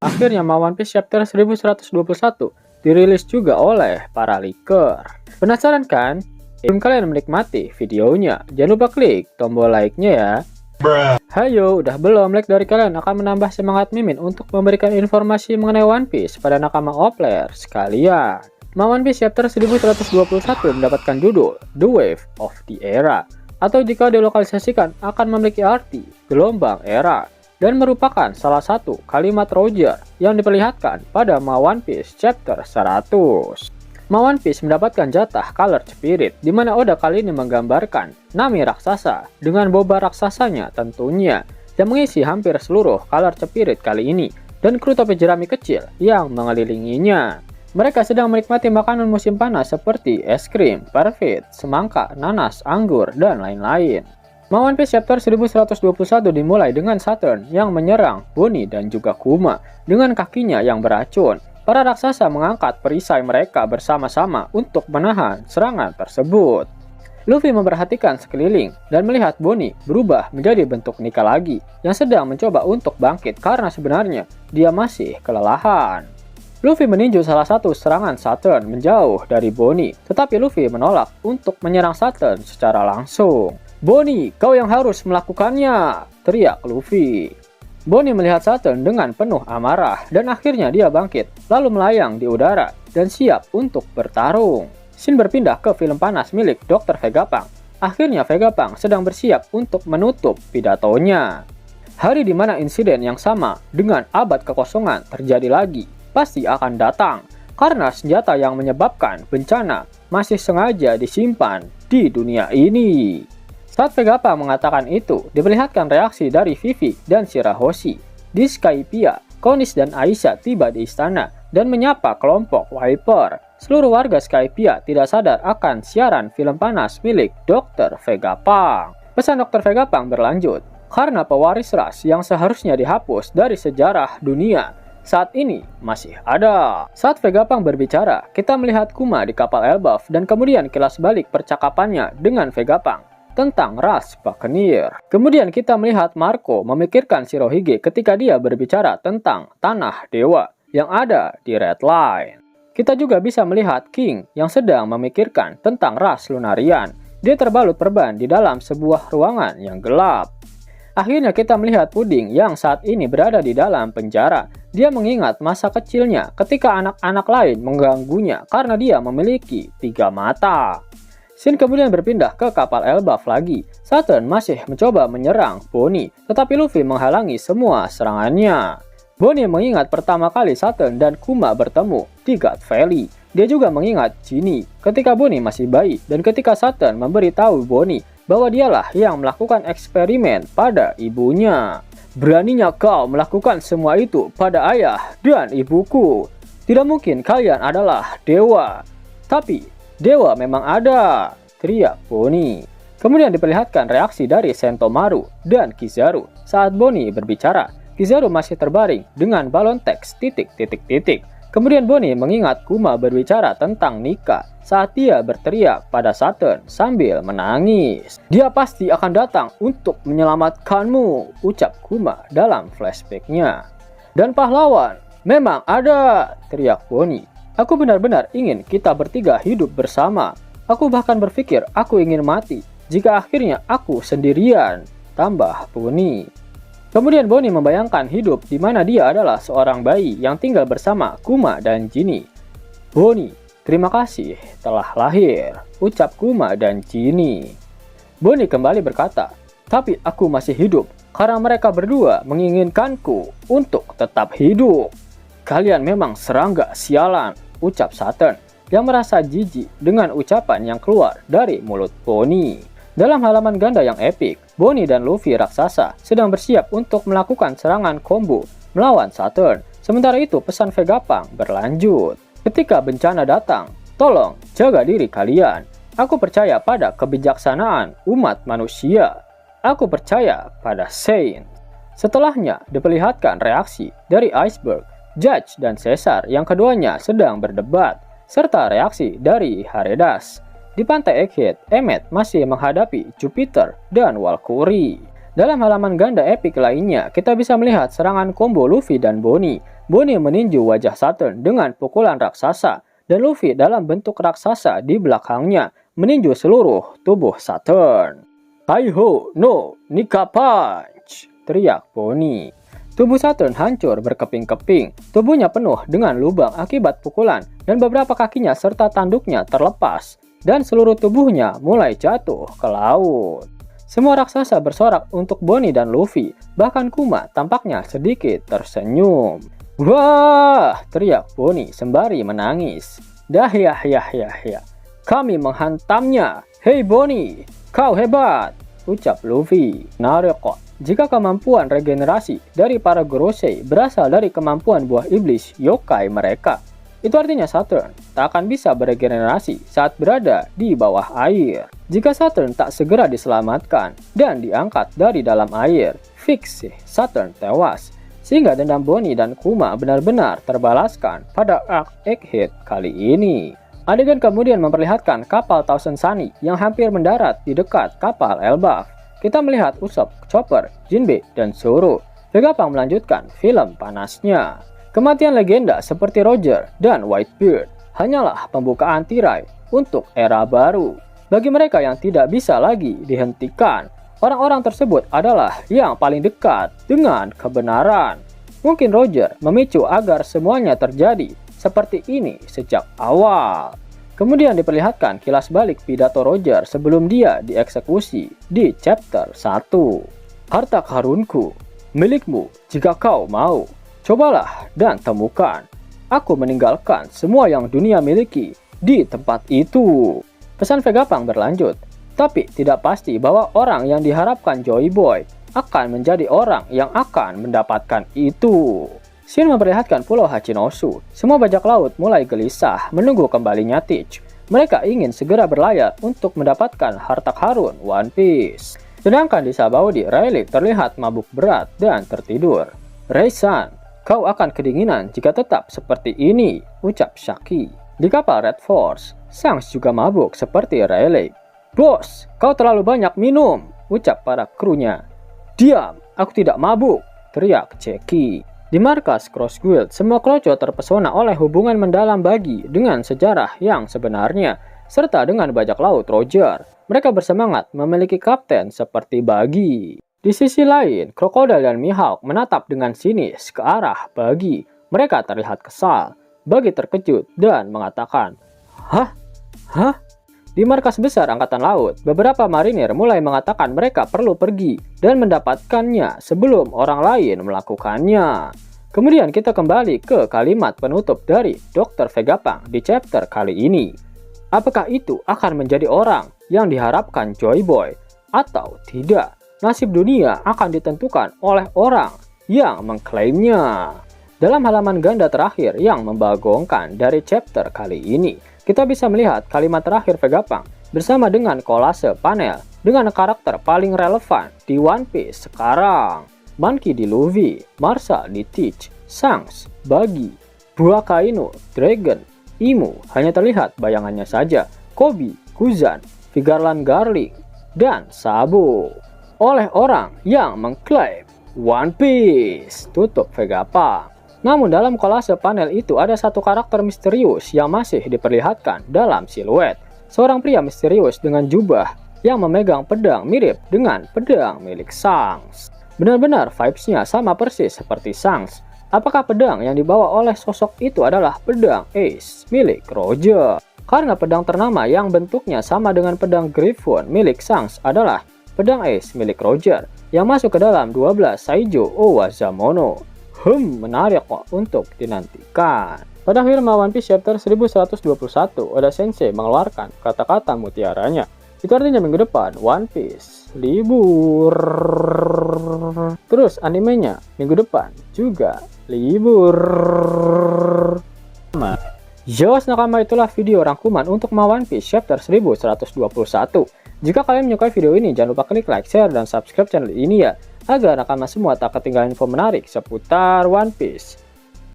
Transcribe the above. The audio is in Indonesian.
Akhirnya One Piece chapter 1121 dirilis juga oleh para leaker. Penasaran kan? Sebelum kalian menikmati videonya, jangan lupa klik tombol like-nya ya. Hayo, udah belum? Like dari kalian akan menambah semangat Mimin untuk memberikan informasi mengenai One Piece pada nakama Opler sekalian. One Piece chapter 1121 mendapatkan judul The Wave of the Era, atau jika dilokalisasikan akan memiliki arti gelombang era, dan merupakan salah satu kalimat Roger yang diperlihatkan pada One Piece chapter 100. One Piece mendapatkan jatah Color Spirit, di mana Oda kali ini menggambarkan Nami raksasa dengan boba raksasanya tentunya, yang mengisi hampir seluruh Color Spirit kali ini, dan kru topi jerami kecil yang mengelilinginya. Mereka sedang menikmati makanan musim panas seperti es krim, parfait, semangka, nanas, anggur, dan lain-lain. One Piece chapter 1121 dimulai dengan Saturn yang menyerang Bonnie dan juga Kuma dengan kakinya yang beracun. Para raksasa mengangkat perisai mereka bersama-sama untuk menahan serangan tersebut. Luffy memperhatikan sekeliling dan melihat Bonnie berubah menjadi bentuk Nika lagi yang sedang mencoba untuk bangkit karena sebenarnya dia masih kelelahan. Luffy meninju salah satu serangan Saturn menjauh dari Bonnie, tetapi Luffy menolak untuk menyerang Saturn secara langsung. "Bonnie, kau yang harus melakukannya!" teriak Luffy. Bonnie melihat Saturn dengan penuh amarah dan akhirnya dia bangkit, lalu melayang di udara dan siap untuk bertarung. Scene berpindah ke film panas milik Dr. Vegapunk. Akhirnya Vegapunk sedang bersiap untuk menutup pidatonya. Hari di mana insiden yang sama dengan abad kekosongan terjadi lagi pasti akan datang, karena senjata yang menyebabkan bencana masih sengaja disimpan di dunia ini. Saat Vegapunk mengatakan itu, diperlihatkan reaksi dari Vivi dan Shirahoshi. Di Skypiea, Konis dan Aisha tiba di istana dan menyapa kelompok Wiper. Seluruh warga Skypiea tidak sadar akan siaran film panas milik Dr. Vegapunk. Pesan Dr. Vegapunk berlanjut, karena pewaris ras yang seharusnya dihapus dari sejarah dunia saat ini masih ada. Saat Vegapunk berbicara, kita melihat Kuma di kapal Elbaf dan kemudian kilas balik percakapannya dengan Vegapunk tentang ras Buccaneer. Kemudian kita melihat Marco memikirkan Shirohige ketika dia berbicara tentang tanah dewa yang ada di Red Line. Kita juga bisa melihat King yang sedang memikirkan tentang ras Lunarian. Dia terbalut perban di dalam sebuah ruangan yang gelap. Akhirnya kita melihat Puding yang saat ini berada di dalam penjara. Dia mengingat masa kecilnya ketika anak-anak lain mengganggunya karena dia memiliki 3 mata. Scene kemudian berpindah ke kapal Elbaf lagi. Saturn masih mencoba menyerang Bonnie, tetapi Luffy menghalangi semua serangannya. Bonnie mengingat pertama kali Saturn dan Kuma bertemu di God Valley. Dia juga mengingat Ginny ketika Bonnie masih bayi dan ketika Saturn memberitahu Bonnie bahwa dialah yang melakukan eksperimen pada ibunya. "Beraninya kau melakukan semua itu pada ayah dan ibuku. Tidak mungkin kalian adalah dewa." "Tapi dewa memang ada," teriak Bonnie. Kemudian diperlihatkan reaksi dari Sentomaru dan Kizaru saat Bonnie berbicara. Kizaru masih terbaring dengan balon teks ... Kemudian Bonnie mengingat Kuma berbicara tentang Nika saat dia berteriak pada Saturn sambil menangis. "Dia pasti akan datang untuk menyelamatkanmu," ucap Kuma dalam flashbacknya. "Dan pahlawan memang ada," teriak Bonnie. "Aku benar-benar ingin kita bertiga hidup bersama. Aku bahkan berpikir aku ingin mati jika akhirnya aku sendirian," tambah Bonnie. Kemudian Bonnie membayangkan hidup di mana dia adalah seorang bayi yang tinggal bersama Kuma dan Ginny. "Bonnie, terima kasih telah lahir," ucap Kuma dan Ginny. Bonnie kembali berkata, "Tapi aku masih hidup karena mereka berdua menginginkanku untuk tetap hidup." "Kalian memang serangga sialan," ucap Saturn yang merasa jijik dengan ucapan yang keluar dari mulut Bonnie. Dalam halaman ganda yang epik, Bonnie dan Luffy raksasa sedang bersiap untuk melakukan serangan combo melawan Saturn. Sementara itu pesan Vegapunk berlanjut, "Ketika bencana datang, tolong jaga diri kalian. Aku percaya pada kebijaksanaan umat manusia. Aku percaya pada Saint." Setelahnya diperlihatkan reaksi dari Iceberg, Judge dan Caesar yang keduanya sedang berdebat, serta reaksi dari Haredas. Di pantai Egghead, Emmet masih menghadapi Jupiter dan Valkyrie. Dalam halaman ganda epik lainnya, kita bisa melihat serangan combo Luffy dan Bonnie. Bonnie meninju wajah Saturn dengan pukulan raksasa, dan Luffy dalam bentuk raksasa di belakangnya meninju seluruh tubuh Saturn. "Hi-ho, no, Nika Punch!" teriak Bonnie. Tubuh Saturn hancur berkeping-keping, tubuhnya penuh dengan lubang akibat pukulan, dan beberapa kakinya serta tanduknya terlepas, dan seluruh tubuhnya mulai jatuh ke laut. Semua raksasa bersorak untuk Bonnie dan Luffy, bahkan Kuma tampaknya sedikit tersenyum. "Wah!" teriak Bonnie sembari menangis. "Dah ya, kami menghantamnya. Hei Bonnie, kau hebat!" ucap Luffy. "Nareko, jika kemampuan regenerasi dari para Gorosei berasal dari kemampuan buah iblis yokai mereka, itu artinya Saturn tak akan bisa beregenerasi saat berada di bawah air. Jika Saturn tak segera diselamatkan dan diangkat dari dalam air, fix Saturn tewas. Sehingga dendam Bonnie dan Kuma benar-benar terbalaskan pada arc Egghead kali ini." Adegan kemudian memperlihatkan kapal Thousand Sunny yang hampir mendarat di dekat kapal Elbaf. Kita melihat Usopp, Chopper, Jinbe, dan Zoro. Vegapunk melanjutkan film panasnya. Kematian legenda seperti Roger dan Whitebeard hanyalah pembukaan tirai untuk era baru. Bagi mereka yang tidak bisa lagi dihentikan, orang-orang tersebut adalah yang paling dekat dengan kebenaran. Mungkin Roger memicu agar semuanya terjadi seperti ini sejak awal. Kemudian diperlihatkan kilas balik pidato Roger sebelum dia dieksekusi di chapter 1. "Harta karunku, milikmu jika kau mau. Cobalah dan temukan. Aku meninggalkan semua yang dunia miliki di tempat itu." Pesan Vegapunk berlanjut, tapi tidak pasti bahwa orang yang diharapkan Joy Boy akan menjadi orang yang akan mendapatkan itu. Shin memperlihatkan Pulau Hachinosu. Semua bajak laut mulai gelisah menunggu kembalinya Teach. Mereka ingin segera berlayar untuk mendapatkan harta karun One Piece. Sedangkan di Sabaudi, Rayleigh terlihat mabuk berat dan tertidur. "Rei-san, kau akan kedinginan jika tetap seperti ini," ucap Shaki. Di kapal Red Force, Shanks juga mabuk seperti Rayleigh. "Bos, kau terlalu banyak minum," ucap para krunya. "Diam, aku tidak mabuk," teriak Jackie. Di markas Cross Guild, semua kroco terpesona oleh hubungan mendalam Buggy dengan sejarah yang sebenarnya, serta dengan bajak laut Roger. Mereka bersemangat memiliki kapten seperti Buggy. Di sisi lain, Crocodile dan Mihawk menatap dengan sinis ke arah Buggy. Mereka terlihat kesal. Buggy terkejut dan mengatakan, "Hah? Hah?" Di markas besar Angkatan Laut, beberapa marinir mulai mengatakan mereka perlu pergi dan mendapatkannya sebelum orang lain melakukannya. Kemudian kita kembali ke kalimat penutup dari Dr. Vegapunk di chapter kali ini. Apakah itu akan menjadi orang yang diharapkan Joy Boy atau tidak? Nasib dunia akan ditentukan oleh orang yang mengklaimnya. Dalam halaman ganda terakhir yang membagongkan dari chapter kali ini, kita bisa melihat kalimat terakhir Vegapunk bersama dengan kolase panel dengan karakter paling relevan di One Piece sekarang. Monkey di Luffy, Marshall di Teach, Shanks, Buggy, Buakaino, Dragon, Imu hanya terlihat bayangannya saja, Kobe, Kuzan, Vigarland Garlic, dan Sabo. Oleh orang yang mengklaim One Piece, tutup Vegapunk. Namun dalam kolase panel itu ada satu karakter misterius yang masih diperlihatkan dalam siluet. Seorang pria misterius dengan jubah yang memegang pedang mirip dengan pedang milik Shanks. Benar-benar vibes-nya sama persis seperti Shanks. Apakah pedang yang dibawa oleh sosok itu adalah pedang Ace milik Roger? Karena pedang ternama yang bentuknya sama dengan pedang Griffon milik Shanks adalah pedang Ace milik Roger yang masuk ke dalam 12 Saijo Owazamono. Menarik kok untuk dinantikan. Pada film One Piece chapter 1121, Oda Sensei mengeluarkan kata-kata mutiaranya. Itu artinya minggu depan One Piece libur. Terus animenya minggu depan juga libur. Yos nakama, itulah video rangkuman untuk One Piece chapter 1121. Jika kalian menyukai video ini, jangan lupa klik like, share, dan subscribe channel ini ya, agar nakama semua tak ketinggalan info menarik seputar One Piece.